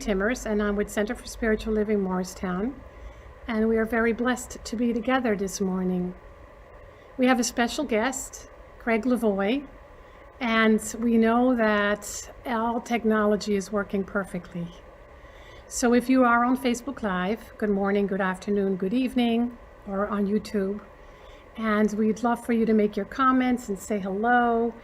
Timmers, and I'm with Center for Spiritual Living Morristown, and we are very blessed to be together this morning. We have a special guest, Gregg Levoy, and we know that all technology is working perfectly. So if you are on Facebook Live, good morning, good afternoon, good evening, or on YouTube, and we'd love for you to make your comments and say hello.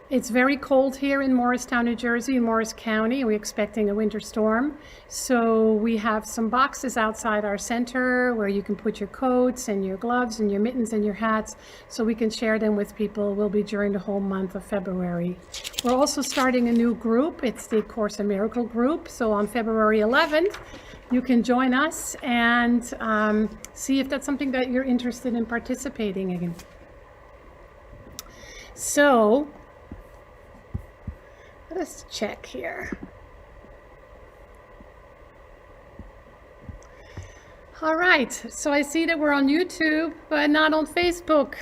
It's very cold here in Morristown, New Jersey, in Morris County. We're expecting a winter storm. So we have some boxes outside our center where you can put your coats and your gloves and your mittens and your hats so we can share them with people. We'll be during the whole month of February. We're also starting a new group. It's the Course in Miracle group. So on February 11th, you can join us and see if that's something that you're interested in participating in. So let's check here. All right, so I see that we're on YouTube, but not on Facebook.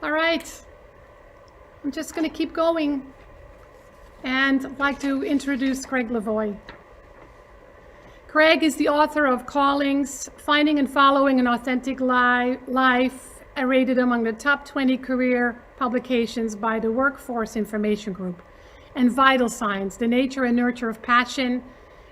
All right, I'm just going to keep going. And I'd like to introduce Gregg Levoy. Gregg is the author of Callings, Finding and Following an Authentic Life, rated among the top 20 career publications by the Workforce Information Group, and Vital Signs, The Nature and Nurture of Passion,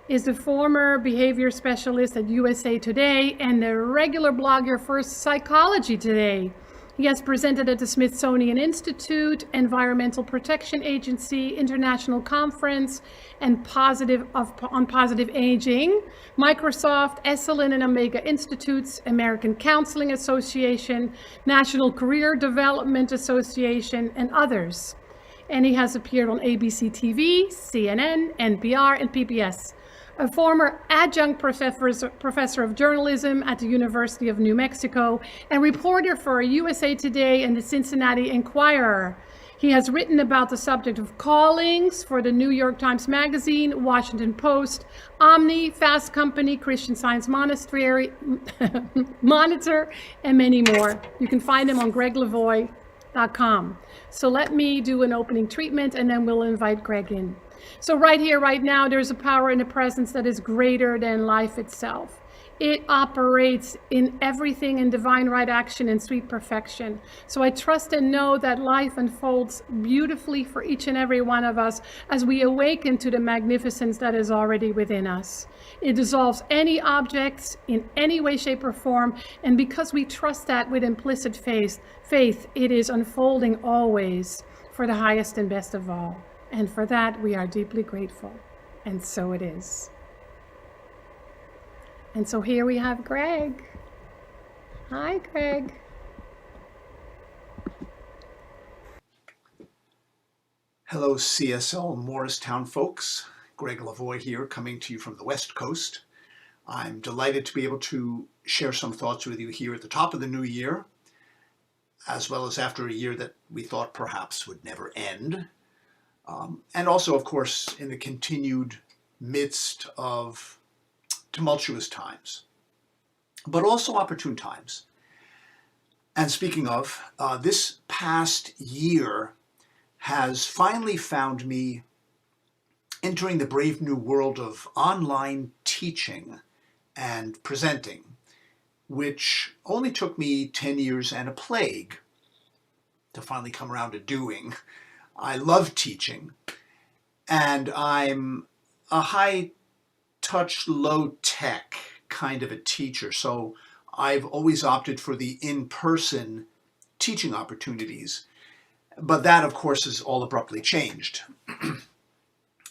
is the former behavior specialist at USA Today and the regular blogger for Psychology Today. He has presented at the Smithsonian Institute, Environmental Protection Agency, International Conference on Positive Aging, Microsoft, Esalen and Omega Institutes, American Counseling Association, National Career Development Association, and others. And he has appeared on ABC TV, CNN, NPR, and PBS. A former adjunct professor of journalism at the University of New Mexico and reporter for USA Today and the Cincinnati Enquirer. He has written about the subject of callings for the New York Times Magazine, Washington Post, Omni, Fast Company, Christian Science Monastery, Monitor, and many more. You can find him on gregglevoy.com. So let me do an opening treatment and then we'll invite Gregg in. So right here, right now, there's a power and a presence that is greater than life itself. It operates in everything in divine right action and sweet perfection. So I trust and know that life unfolds beautifully for each and every one of us as we awaken to the magnificence that is already within us. It dissolves any objects in any way, shape, or form. And because we trust that with implicit faith, it is unfolding always for the highest and best of all. And for that, we are deeply grateful. And so it is. And so here we have Gregg. Hi, Gregg. Hello, CSL Morristown folks. Gregg Levoy here, coming to you from the West Coast. I'm delighted to be able to share some thoughts with you here at the top of the new year, as well as after a year that we thought perhaps would never end. And also, of course, in the continued midst of tumultuous times, but also opportune times. And speaking of, this past year has finally found me entering the brave new world of online teaching and presenting, which only took me 10 years and a plague to finally come around to doing. I love teaching, and I'm a high-touch, low-tech kind of a teacher, so I've always opted for the in-person teaching opportunities. But that, of course, is all abruptly changed,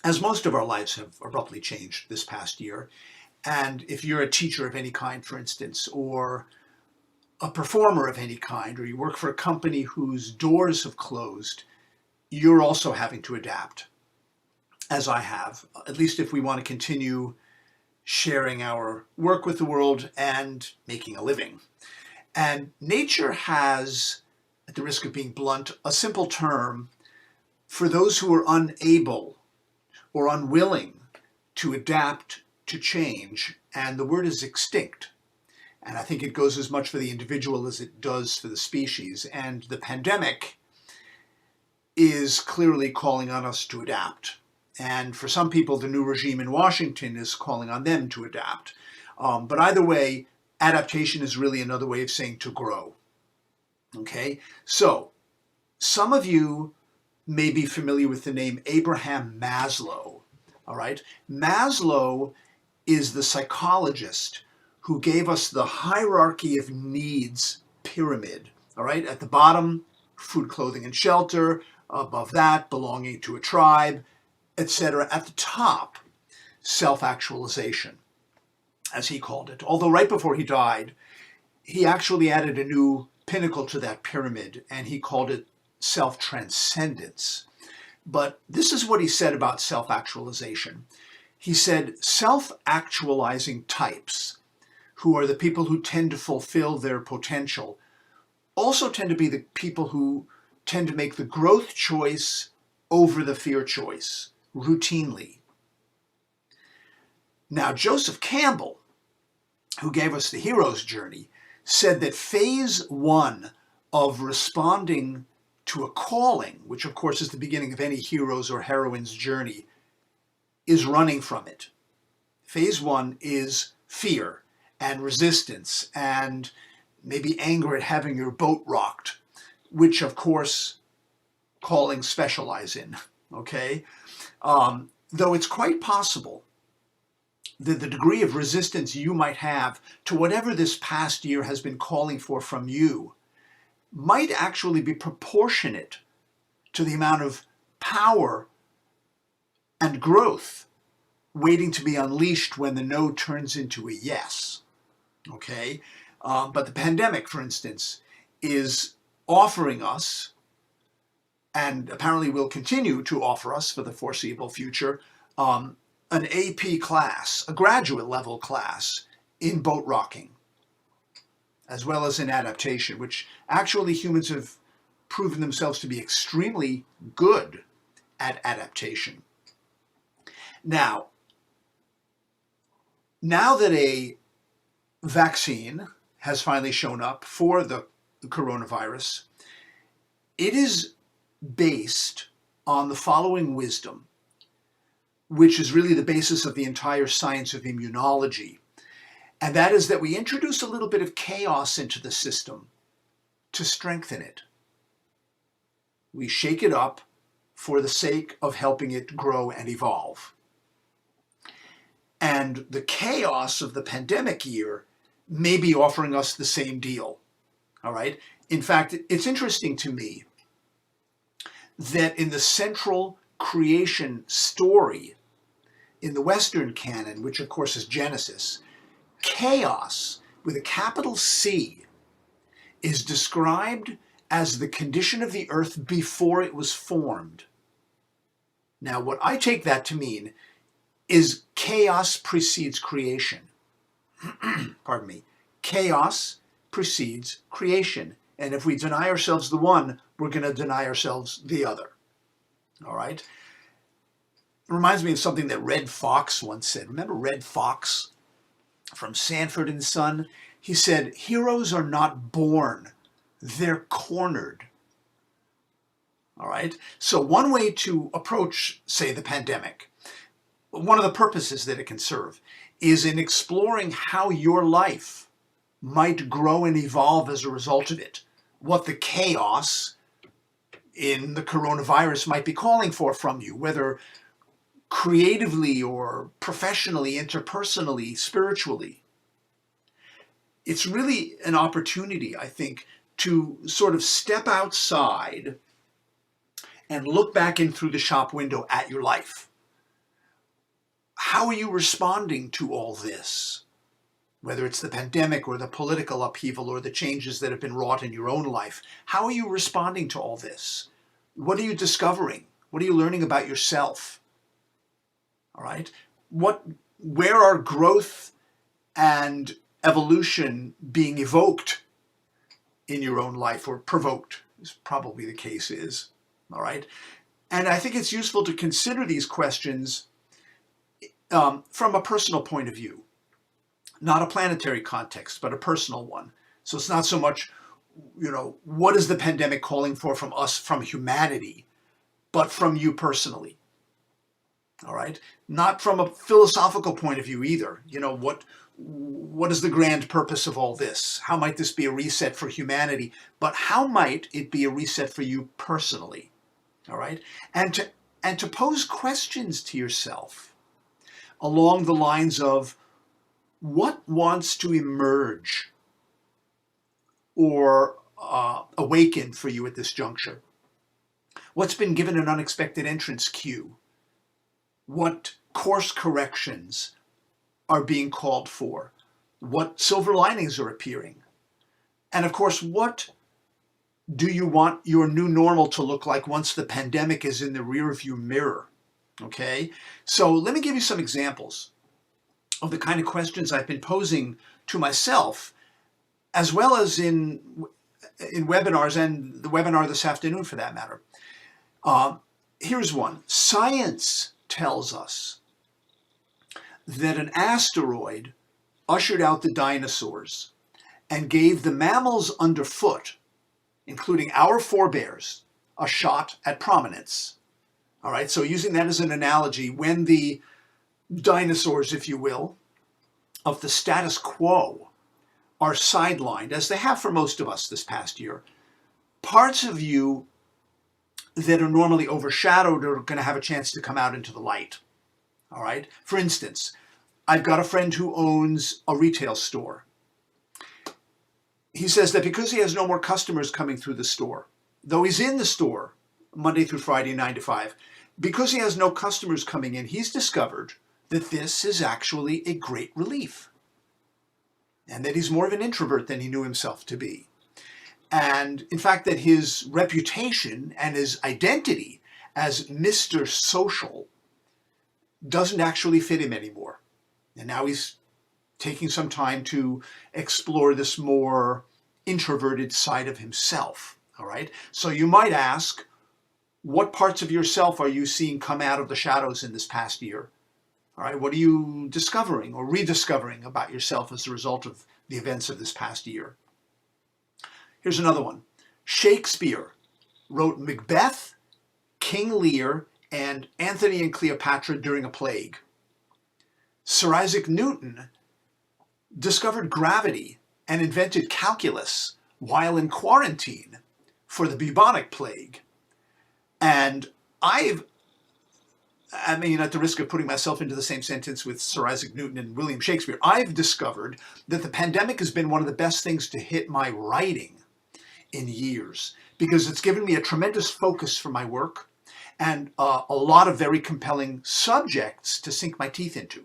as most of our lives have abruptly changed this past year. And if you're a teacher of any kind, for instance, or a performer of any kind, or you work for a company whose doors have closed, you're also having to adapt, as I have, at least if we want to continue sharing our work with the world and making a living. And nature has, at the risk of being blunt, a simple term for those who are unable or unwilling to adapt to change, and the word is extinct. And I think it goes as much for the individual as it does for the species. And the pandemic is clearly calling on us to adapt And for some people, the new regime in Washington is calling on them to adapt. But either way, adaptation is really another way of saying to grow. Okay, so some of you may be familiar with the name Abraham Maslow. All right, Maslow is the psychologist who gave us the hierarchy of needs pyramid. All right, at the bottom, food, clothing, and shelter. Above that, belonging to a tribe, etc. At the top, self-actualization, as he called it. Although right before he died, he actually added a new pinnacle to that pyramid, and he called it self-transcendence. But this is what he said about self-actualization. He said, self-actualizing types, who are the people who tend to fulfill their potential, also tend to be the people who tend to make the growth choice over the fear choice, routinely. Now, Joseph Campbell, who gave us the hero's journey, said that phase one of responding to a calling, which of course is the beginning of any hero's or heroine's journey, is running from it. Phase one is fear and resistance and maybe anger at having your boat rocked, which of course callings specialize in, okay? Though it's quite possible that the degree of resistance you might have to whatever this past year has been calling for from you might actually be proportionate to the amount of power and growth waiting to be unleashed when the no turns into a yes, okay? But the pandemic, for instance, is offering us, and apparently will continue to offer us for the foreseeable future, an AP class, a graduate level class in boat rocking, as well as in adaptation, which actually humans have proven themselves to be extremely good at adaptation. Now that a vaccine has finally shown up for the coronavirus, it is based on the following wisdom, which is really the basis of the entire science of immunology. And that is that we introduce a little bit of chaos into the system to strengthen it. We shake it up for the sake of helping it grow and evolve. And the chaos of the pandemic year may be offering us the same deal. All right? In fact, it's interesting to me that in the central creation story in the Western canon, which of course is Genesis, chaos with a capital C is described as the condition of the earth before it was formed. Now, what I take that to mean is chaos precedes creation. Pardon me. Chaos precedes creation. And if we deny ourselves the one, we're going to deny ourselves the other. All right? It reminds me of something that Red Fox once said. Remember Red Fox from Sanford and Son? He said, heroes are not born, they're cornered. All right? So one way to approach, say, the pandemic, one of the purposes that it can serve, is in exploring how your life might grow and evolve as a result of it. What the chaos in the coronavirus might be calling for from you, whether creatively or professionally, interpersonally, spiritually. It's really an opportunity, I think, to sort of step outside and look back in through the shop window at your life. How are you responding to all this? Whether it's the pandemic or the political upheaval or the changes that have been wrought in your own life, how are you responding to all this? What are you discovering? What are you learning about yourself? All right? Where are growth and evolution being evoked in your own life, or provoked, is probably the case is. All right? And I think it's useful to consider these questions from a personal point of view. Not a planetary context, but a personal one. So it's not so much, what is the pandemic calling for from us, from humanity, but from you personally. all right? Not from a philosophical point of view either. You know, what is the grand purpose of all this? How might this be a reset for humanity? But how might it be a reset for you personally, all right? And to pose questions to yourself along the lines of what wants to emerge or awaken for you at this juncture? What's been given an unexpected entrance cue? What course corrections are being called for? What silver linings are appearing? And of course, what do you want your new normal to look like once the pandemic is in the rearview mirror? Okay, so let me give you some examples of the kind of questions I've been posing to myself, as well as in webinars, and the webinar this afternoon for that matter. Here's one. Science tells us that an asteroid ushered out the dinosaurs and gave the mammals underfoot, including our forebears, a shot at prominence. All right, so using that as an analogy, when the dinosaurs, if you will, of the status quo are sidelined, as they have for most of us this past year, parts of you that are normally overshadowed are going to have a chance to come out into the light. All right. For instance, I've got a friend who owns a retail store. He says that because he has no more customers coming through the store, though he's in the store Monday through Friday, 9 to 5, because he has no customers coming in, he's discovered that this is actually a great relief, and that he's more of an introvert than he knew himself to be. And in fact, that his reputation and his identity as Mr. Social doesn't actually fit him anymore. And now he's taking some time to explore this more introverted side of himself. All right. So you might ask, what parts of yourself are you seeing come out of the shadows in this past year? All right. What are you discovering or rediscovering about yourself as a result of the events of this past year? Here's another one. Shakespeare wrote Macbeth, King Lear, and Antony and Cleopatra during a plague. Sir Isaac Newton discovered gravity and invented calculus while in quarantine for the bubonic plague. And at the risk of putting myself into the same sentence with Sir Isaac Newton and William Shakespeare, I've discovered that the pandemic has been one of the best things to hit my writing in years, because it's given me a tremendous focus for my work and a lot of very compelling subjects to sink my teeth into.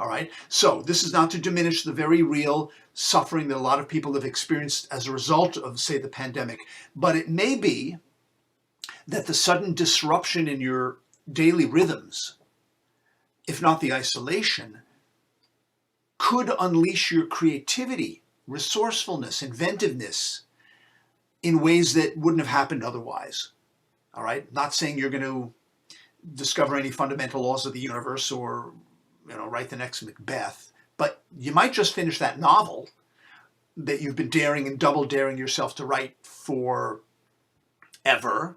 All right. So this is not to diminish the very real suffering that a lot of people have experienced as a result of, say, the pandemic, but it may be that the sudden disruption in your daily rhythms, if not the isolation, could unleash your creativity, resourcefulness, inventiveness in ways that wouldn't have happened otherwise. All right. Not saying you're going to discover any fundamental laws of the universe or, write the next Macbeth, but you might just finish that novel that you've been daring and double daring yourself to write for ever.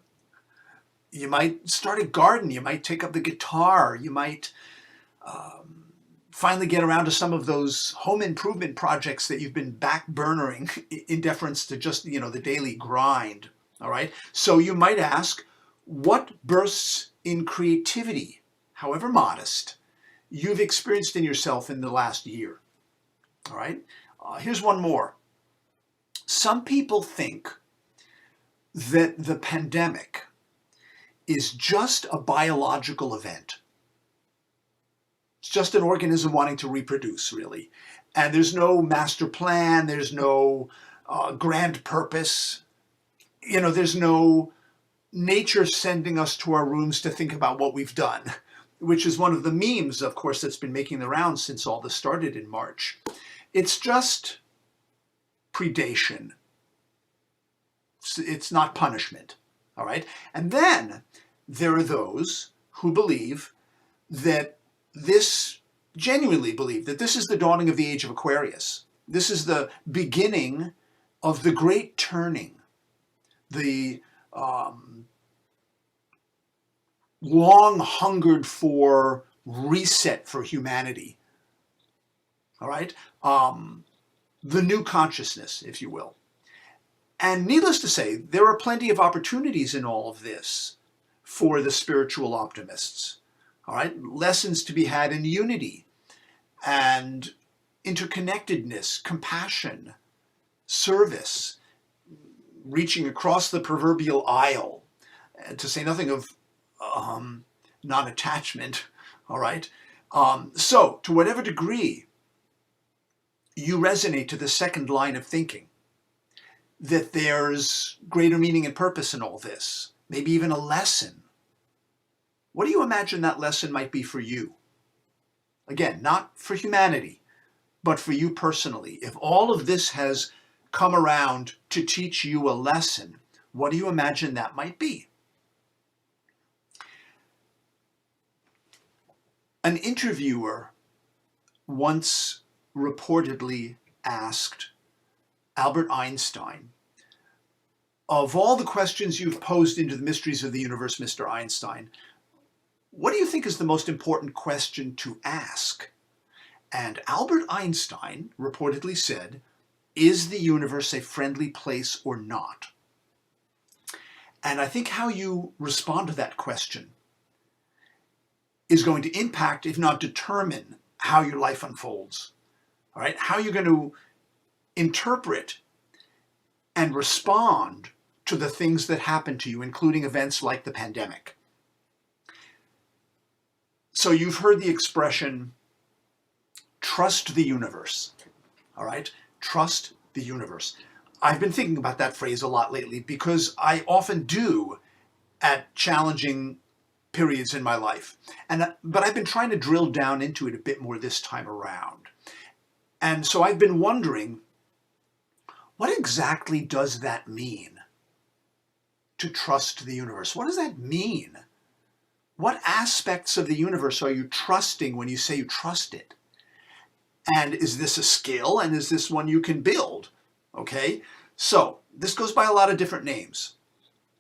You might start a garden. You might take up the guitar. You might finally get around to some of those home improvement projects that you've been back burnering in deference to just, the daily grind. All right. So you might ask, what bursts in creativity, however modest, you've experienced in yourself in the last year? All right. Here's one more. Some people think that the pandemic is just a biological event. It's just an organism wanting to reproduce, really. And there's no master plan. There's no grand purpose. There's no nature sending us to our rooms to think about what we've done, which is one of the memes, of course, that's been making the rounds since all this started in March. It's just predation. It's not punishment. All right. And then there are those who genuinely believe that this is the dawning of the age of Aquarius. This is the beginning of the great turning, the long hungered for reset for humanity. All right? The new consciousness, if you will. And needless to say, there are plenty of opportunities in all of this for the spiritual optimists. All right? Lessons to be had in unity and interconnectedness, compassion, service, reaching across the proverbial aisle, to say nothing of non-attachment, all right? So, to whatever degree you resonate to the second line of thinking, that there's greater meaning and purpose in all this, maybe even a lesson, what do you imagine that lesson might be for you? Again, not for humanity, but for you personally. If all of this has come around to teach you a lesson, what do you imagine that might be? An interviewer once reportedly asked Albert Einstein, of all the questions you've posed into the mysteries of the universe, Mr. Einstein, what do you think is the most important question to ask? And Albert Einstein reportedly said, is the universe a friendly place or not? And I think how you respond to that question is going to impact, if not determine, how your life unfolds. All right? How you're going to interpret and respond to the things that happen to you, including events like the pandemic. So you've heard the expression, trust the universe. All right? Trust the universe. I've been thinking about that phrase a lot lately because I often do at challenging periods in my life. But I've been trying to drill down into it a bit more this time around. And so I've been wondering, what exactly does that mean? To trust the universe. What does that mean? What aspects of the universe are you trusting when you say you trust it? And is this a skill, and is this one you can build? Okay, so this goes by a lot of different names.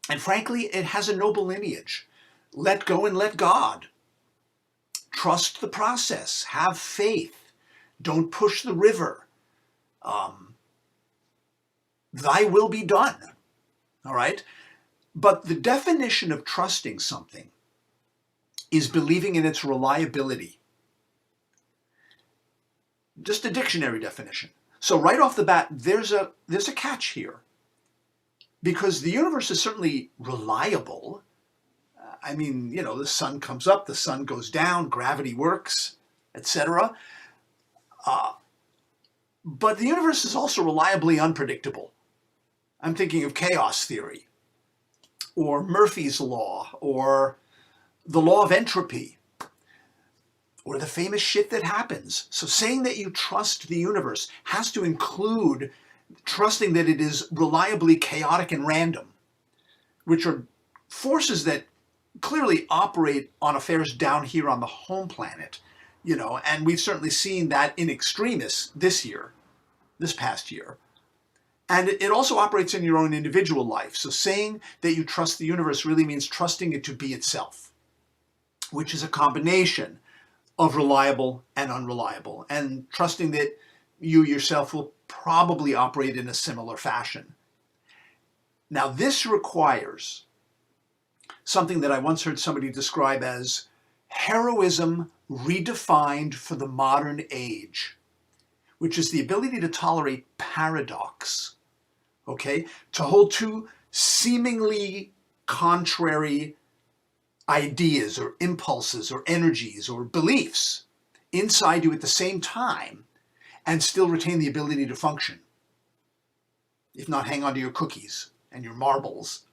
And frankly, it has a noble lineage. Let go and let God. Trust the process. Have faith. Don't push the river. Thy will be done. All right? But the definition of trusting something is believing in its reliability. Just a dictionary definition. So right off the bat, there's a catch here. Because the universe is certainly reliable. I mean, you know, the sun comes up, the sun goes down, gravity works, etc. But the universe is also reliably unpredictable. I'm thinking of chaos theory, or Murphy's Law, or the law of entropy, or the famous shit that happens. So saying that you trust the universe has to include trusting that it is reliably chaotic and random, which are forces that clearly operate on affairs down here on the home planet, you know, and we've certainly seen that in extremis this past year. And it also operates in your own individual life. So saying that you trust the universe really means trusting it to be itself, which is a combination of reliable and unreliable, and trusting that you yourself will probably operate in a similar fashion. Now, this requires something that I once heard somebody describe as heroism redefined for the modern age, which is the ability to tolerate paradox, okay? To hold two seemingly contrary ideas or impulses or energies or beliefs inside you at the same time and still retain the ability to function. If not, hang on to your cookies and your marbles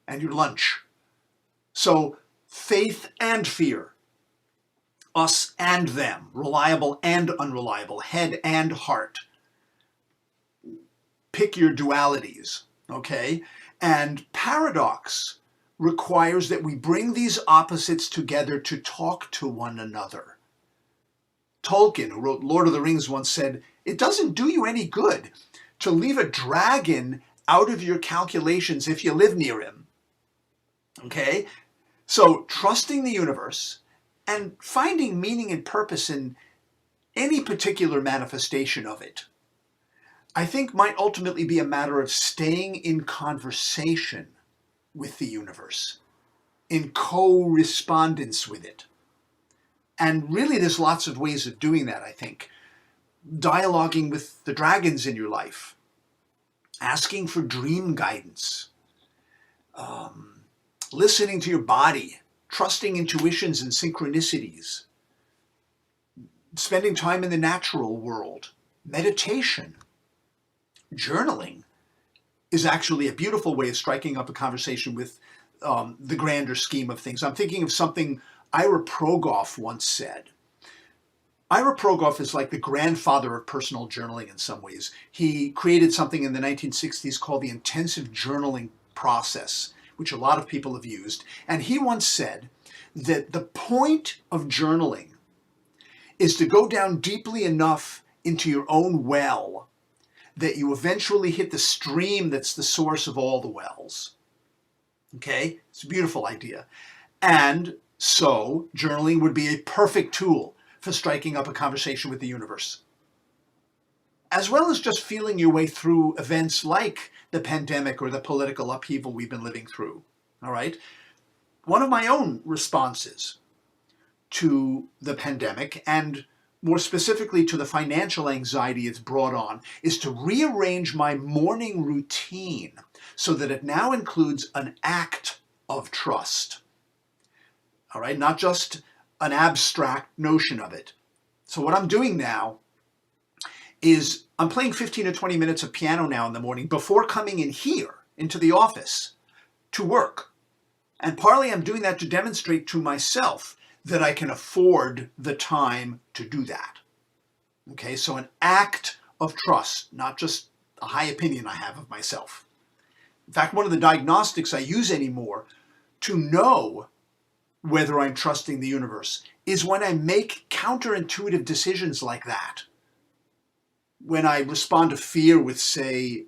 and your lunch. So faith and fear, us and them, reliable and unreliable, head and heart. Pick your dualities, okay? And paradox requires that we bring these opposites together to talk to one another. Tolkien, who wrote Lord of the Rings, once said, it doesn't do you any good to leave a dragon out of your calculations if you live near him, okay? So trusting the universe and finding meaning and purpose in any particular manifestation of it, I think might ultimately be a matter of staying in conversation with the universe, in co-respondence with it. And really there's lots of ways of doing that, I think. Dialoguing with the dragons in your life, asking for dream guidance, listening to your body, trusting intuitions and synchronicities, spending time in the natural world, meditation, journaling is actually a beautiful way of striking up a conversation with the grander scheme of things. I'm thinking of something Ira Progoff once said. Ira Progoff is like the grandfather of personal journaling in some ways. He created something in the 1960s called the intensive journaling process, which a lot of people have used. And he once said that the point of journaling is to go down deeply enough into your own well that you eventually hit the stream that's the source of all the wells. Okay? It's a beautiful idea. And so journaling would be a perfect tool for striking up a conversation with the universe, as well as just feeling your way through events like the pandemic or the political upheaval we've been living through. All right? One of my own responses to the pandemic, and more specifically to the financial anxiety it's brought on, is to rearrange my morning routine so that it now includes an act of trust. All right? Not just an abstract notion of it. So what I'm doing now is I'm playing 15 to 20 minutes of piano now in the morning before coming in here into the office to work. And partly I'm doing that to demonstrate to myself that I can afford the time to do that. Okay, so an act of trust, not just a high opinion I have of myself. In fact, one of the diagnostics I use anymore to know whether I'm trusting the universe is when I make counterintuitive decisions like that. When I respond to fear with, say,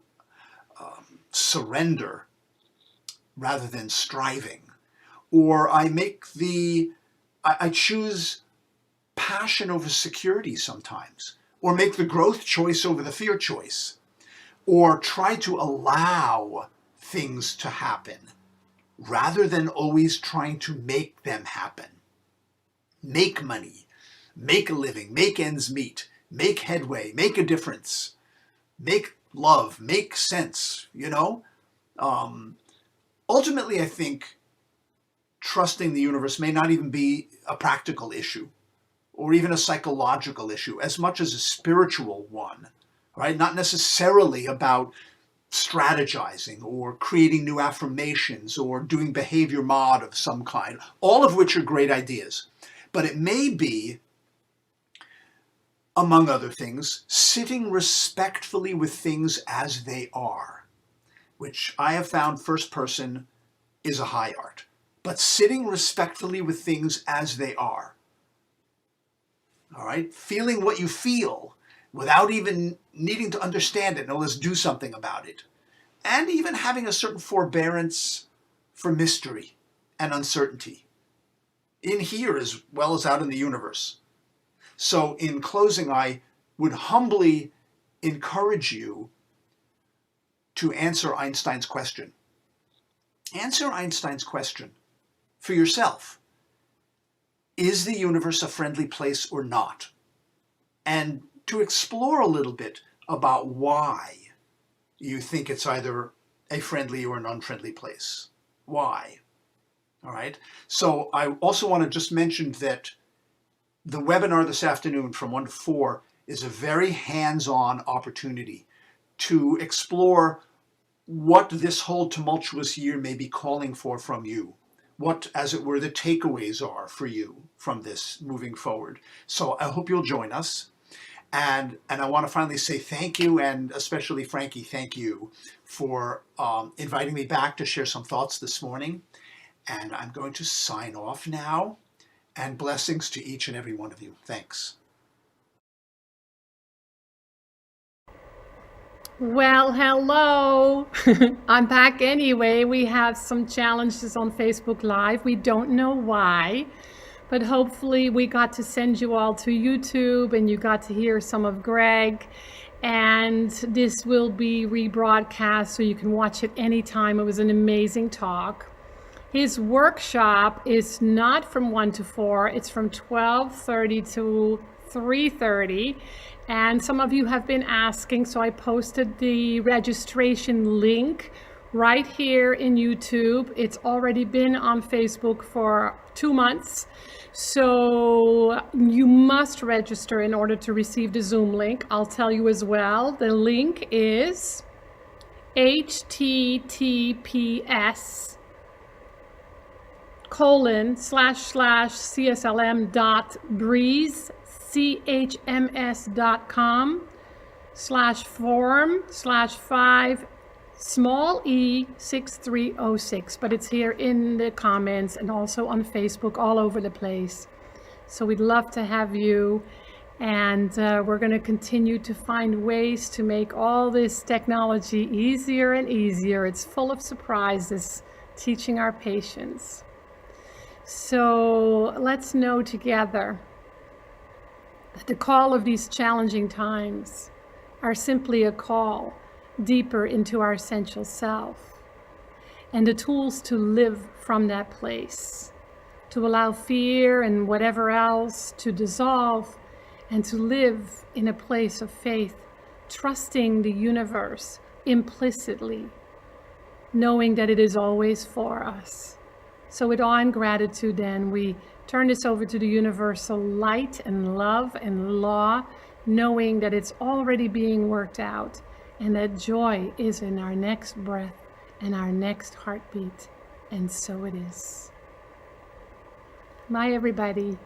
surrender rather than striving. Or I choose passion over security sometimes. Or make the growth choice over the fear choice. Or try to allow things to happen rather than always trying to make them happen. Make money, make a living, make ends meet, make headway, make a difference, make love, make sense, you know? Ultimately, I think trusting the universe may not even be a practical issue or even a psychological issue as much as a spiritual one, right? Not necessarily about strategizing or creating new affirmations or doing behavior mod of some kind, all of which are great ideas. But it may be, among other things, sitting respectfully with things as they are, which I have found first person is a high art. But sitting respectfully with things as they are, all right? Feeling what you feel without even needing to understand it, no, let's do something about it. And even having a certain forbearance for mystery and uncertainty, in here as well as out in the universe. So in closing, I would humbly encourage you to answer Einstein's question. Answer Einstein's question for yourself. Is the universe a friendly place or not? And to explore a little bit about why you think it's either a friendly or an unfriendly place. Why? All right. So I also want to just mention that the webinar this afternoon from 1 to 4 is a very hands-on opportunity to explore what this whole tumultuous year may be calling for from you. What, as it were, the takeaways are for you from this moving forward. So I hope you'll join us. And I want to finally say thank you, and especially Frankie, thank you for inviting me back to share some thoughts this morning. And I'm going to sign off now, and blessings to each and every one of you. Thanks. Well, hello. I'm back anyway. We have some challenges on Facebook Live. We don't know why, but hopefully we got to send you all to YouTube and you got to hear some of Gregg. And this will be rebroadcast so you can watch it anytime. It was an amazing talk. His workshop is not from 1 to 4. It's from 12:30 to 3:30. And some of you have been asking, so I posted the registration link right here in YouTube. It's already been on Facebook for 2 months. So you must register in order to receive the Zoom link. I'll tell you as well. The link is https://chms.breeze.form/5e6306, but it's here in the comments and also on Facebook, all over the place. So we'd love to have you, and we're going to continue to find ways to make all this technology easier and easier. It's full of surprises, teaching our patients. So let's know together that the call of these challenging times are simply a call deeper into our essential self and the tools to live from that place, to allow fear and whatever else to dissolve and to live in a place of faith, trusting the universe implicitly, knowing that it is always for us. So with awe and gratitude, then, we turn this over to the universal light and love and law, knowing that it's already being worked out and that joy is in our next breath and our next heartbeat. And so it is. Bye, everybody.